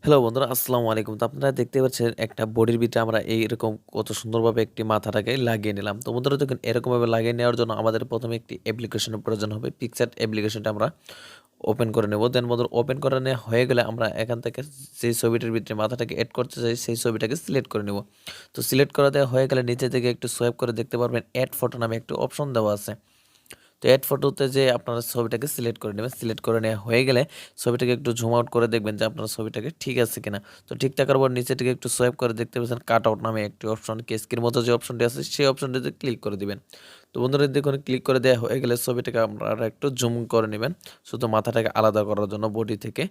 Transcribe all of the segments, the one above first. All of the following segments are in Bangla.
হ্যালো বন্ধুরা, আসসালামু আলাইকুম। তো আপনারা দেখতে পাচ্ছেন একটা বডির ভিতরে আমরা এইরকম কত সুন্দরভাবে একটি মাথাটাকে লাগিয়ে নিলাম। তো বন্ধুরা দেখুন এরকমভাবে লাগিয়ে নেওয়ার জন্য আমাদের প্রথমে একটি অ্যাপ্লিকেশনের প্রয়োজন হবে। PicsArt অ্যাপ্লিকেশনটা আমরা ওপেন করে নেব। দেন বন্ধুরা ওপেন করে নেওয়া হয়ে গেলে আমরা এখান থেকে যেই ছবিটির ভিতরে মাথাটাকে এড করতে চাই সেই ছবিটাকে সিলেক্ট করে নেব। তো সিলেক্ট করে দেওয়া হয়ে গেলে নিচে থেকে একটু সোয়াইপ করে দেখতে পারবেন অ্যাড ফটো নামে একটি অপশন দেওয়া আছে। তো অ্যাড ফটোতে যে আপনারা ছবিটাকে সিলেক্ট করে নেবেন। সিলেক্ট করে নেওয়া হয়ে গেলে ছবিটাকে একটু জুম আউট করে দেখবেন যে আপনার ছবিটাকে ঠিক আছে কিনা। তো ঠিক থাকার পর নিচে থেকে একটু সোয়াইপ করে দেখতে পাচ্ছেন কাট আউট নামে একটি অপশন, কেসকির মতো যে অপশনটি আছে সেই অপশনটিতে ক্লিক করে দিবেন। তো বন্ধুরা দেখুন ক্লিক করে দেওয়া হয়ে গেলে ছবিটাকে আপনারা একটু জুম করে নেবেন শুধু মাথাটাকে আলাদা করার জন্য বডি থেকে।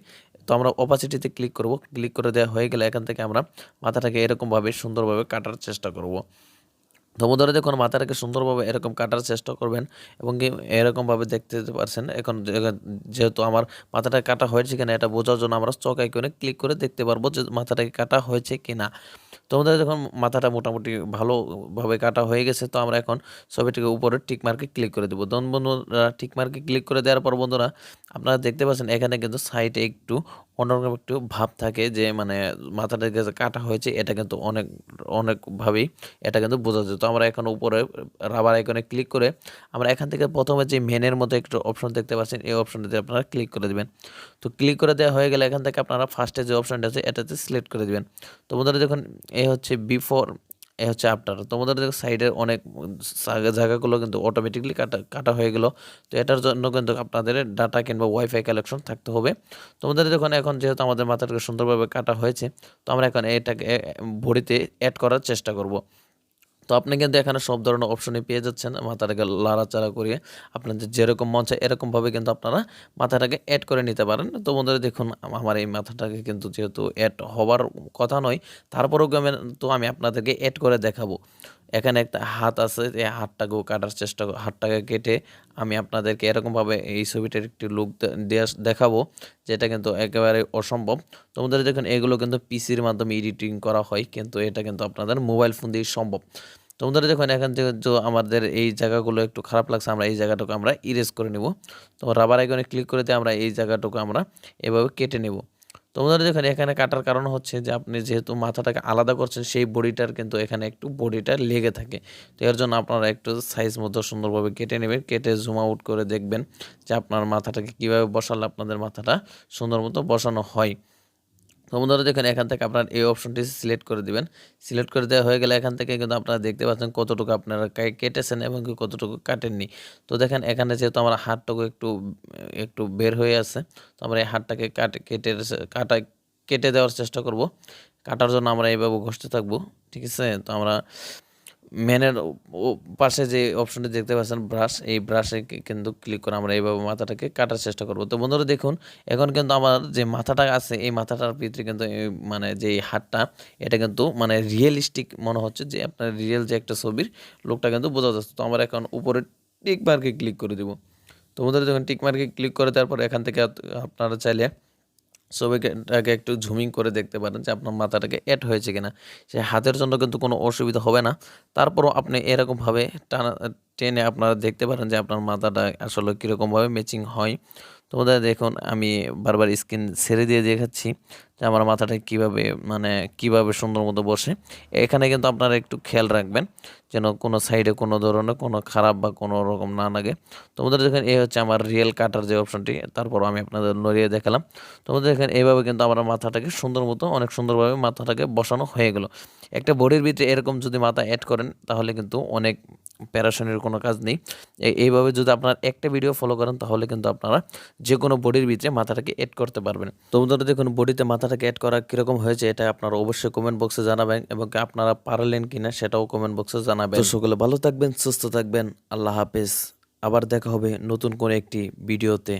তো আমরা অপাসিটিতে ক্লিক করব। ক্লিক করে দেওয়া হয়ে গেলে এখান থেকে আমরা মাথাটাকে এরকমভাবে সুন্দরভাবে কাটার চেষ্টা করব। তো বন্ধুরা দেখুন মাথাটাকে সুন্দরভাবে এরকম কাটার চেষ্টা করবেন এবং কি এরকমভাবে দেখতে পারছেন। এখন যেহেতু আমার মাথাটা কাটা হয়েছে কিনা এটা বোঝার জন্য আমরা চক আইকনে ক্লিক করে দেখতে পারবো যে মাথাটাকে কাটা হয়েছে কিনা। তো আমাদের যখন মাথাটা মোটামুটি ভালোভাবে কাটা হয়ে গেছে, তো আমরা এখন ছবিটিকে উপরে টিক মার্কে ক্লিক করে দেবো। তখন বন্ধুরা টিক মার্কে ক্লিক করে দেওয়ার পর বন্ধুরা আপনারা দেখতে পাচ্ছেন এখানে কিন্তু সাইডে একটু অন্যরকম একটু ভাব থাকে যে মানে মাথাটাকে যে কাটা হয়েছে এটা কিন্তু অনেকভাবেই এটা কিন্তু বোঝা যায়। তো আমরা এখন উপরে রাবার আইকনে ক্লিক করে আমরা এখান থেকে প্রথমে যে মেনের মতো একটু অপশন দেখতে পাচ্ছেন এই অপশনটিতে আপনারা ক্লিক করে দেবেন। তো ক্লিক করে দেওয়া হয়ে গেলে এখান থেকে আপনারা ফার্স্টে যে অপশনটা আছে এটাতে সিলেক্ট করে দেবেন। তো বন্ধুরা দেখুন এ হচ্ছে বিফোর, এ হচ্ছে আফটার। তো বন্ধুরা দেখুন সাইডের অনেক জায়গাগুলো কিন্তু অটোমেটিকলি কাটা কাটা হয়ে গেল। তো এটার জন্য কিন্তু আপনাদের ডাটা কিংবা ওয়াইফাই কালেকশন থাকতে হবে। তো আমাদের দেখুন এখন যেহেতু আমাদের মাথাটাকে সুন্দরভাবে কাটা হয়েছে, তো আমরা এখন এটাকে বডিতে অ্যাড করার চেষ্টা করব। তো আপনি কিন্তু এখানে সব ধরনের অপশনই পেয়ে যাচ্ছেন মাথাটাকে লাড়াচাড়া করিয়ে আপনাদের যেরকম মন চায় এরকমভাবে কিন্তু আপনারা মাথাটাকে অ্যাড করে নিতে পারেন। তো বন্ধুরা দেখুন আমার এই মাথাটাকে কিন্তু যেহেতু অ্যাড হওয়ার কথা নয়, তারপরেও তো আমি আপনাদেরকে অ্যাড করে দেখাবো। এখানে একটা হাত আছে, এই হাতটাকেও কাটার চেষ্টা হাতটাকে কেটে আমি আপনাদেরকে এরকমভাবে এই ছবিটার একটি লুক দেখাবো যেটা কিন্তু একেবারে অসম্ভব। তোমাদের দেখুন এগুলো কিন্তু পিসির মাধ্যমে এডিটিং করা হয়, কিন্তু এটা কিন্তু আপনাদের মোবাইল ফোন দিয়ে সম্ভব। তো বন্ধুরা দেখুন এখান থেকে যে আমাদের এই জায়গাগুলো একটু খারাপ লাগছে আমরা এই জায়গাটুকু আমরা ইরেজ করে নেব। তো রাবার আইকনে ক্লিক করে দিয়ে আমরা এই জায়গাটুকু আমরা এভাবে কেটে নেব। তো বন্ধুরা দেখুন এখানে কাটার কারণ হচ্ছে যে আপনি যেহেতু মাথাটাকে আলাদা করছেন সেই বডিটার কিন্তু এখানে একটু বডিটা লেগে থাকে। তো এর জন্য আপনারা একটু সাইজ মতো সুন্দরভাবে কেটে নেবেন, কেটে জুম আউট করে দেখবেন যে আপনার মাথাটাকে কীভাবে বসালে আপনাদের মাথাটা সুন্দর মতো বসানো হয়। তো বন্ধুরা দেখেন এখান থেকে আপনার এই অপশনটি সিলেক্ট করে দিবেন। সিলেক্ট করে দেওয়া হয়ে গেলে এখান থেকে কিন্তু আপনারা দেখতে পাচ্ছেন কতটুকু আপনারা কেটেছেন এবং কি কতটুকু কাটেননি। তো দেখেন এখানে যেহেতু আমার হাতটুকু একটু একটু বের হয়ে আছে, তো আমরা এই হাতটাকে কেটে দেওয়ার চেষ্টা করব। কাটার জন্য আমরা এইভাবে ঘষতে থাকবো, ঠিক আছে। তো আমরা ম্যানের পাশে যে অপশনটি দেখতে পাচ্ছেন ব্রাশ, এই ব্রাশে কিন্তু ক্লিক করে আমরা এইভাবে মাথাটাকে কাটার চেষ্টা করব। তো বন্ধুরা দেখুন এখন কিন্তু আমার যে মাথাটা আছে এই মাথাটার ভিতরে কিন্তু মানে যে হাতটা এটা কিন্তু মানে রিয়েলিস্টিক মনে হচ্ছে যে আপনার রিয়েল যে একটা ছবির লোকটা কিন্তু বোঝা যাচ্ছে। তো আমরা এখন উপরে টিক মার্কে ক্লিক করে দেব। তো বন্ধুরা যখন টিক মার্কে ক্লিক করে দেওয়ার পর এখান থেকে আপনারা চাইলে ছবিটাকে একটু জুমিং করে দেখতে পারেন যে আপনার মাথাটাকে অ্যাড হয়েছে কিনা। সে হাতের জন্য কিন্তু কোনো অসুবিধা হবে না। তারপরও আপনি এরকমভাবে টেনে আপনারা দেখতে পারেন যে আপনার মাথাটা আসলে কীরকমভাবে ম্যাচিং হয়। তো বোধহয় দেখুন আমি বারবার স্ক্রিন ছেড়ে দিয়ে দেখাচ্ছি যে আমার মাথাটা কীভাবে সুন্দর মতো বসে। এখানে কিন্তু আপনারা একটু খেয়াল রাখবেন যেন কোনো সাইডে কোনো ধরনের কোনো খারাপ বা কোনো রকম না লাগে। তোমাদের দেখেন এই হচ্ছে আমার রিয়েল কাটার যে অপশনটি, তারপর আমি আপনাদের নড়িয়ে দেখালাম। তোমাদের দেখেন এইভাবে কিন্তু আমার মাথাটাকে সুন্দর মতো অনেক সুন্দরভাবে মাথাটাকে বসানো হয়ে গেল। একটা বডির ভিতরে এরকম যদি মাথা অ্যাড করেন তাহলে কিন্তু অনেক প্যারাশনের কোনো কাজ নেই। এইভাবে যদি আপনারা একটা ভিডিও ফলো করেন তাহলে কিন্তু আপনারা যে কোনো বডির ভিতরে মাথাটাকে অ্যাড করতে পারবেন। তো বন্ধুরা দেখুন বডিতে মাথাটাকে অ্যাড করা কীরকম হয়েছে এটা আপনারা অবশ্যই কমেন্ট বক্সে জানাবেন এবং আপনারা পারলেন কিনা সেটাও কমেন্ট বক্সে জানাবেন। তো সকলে ভালো থাকবেন, সুস্থ থাকবেন, আল্লাহ হাফেজ। আবার দেখা হবে নতুন কোনো একটি ভিডিওতে।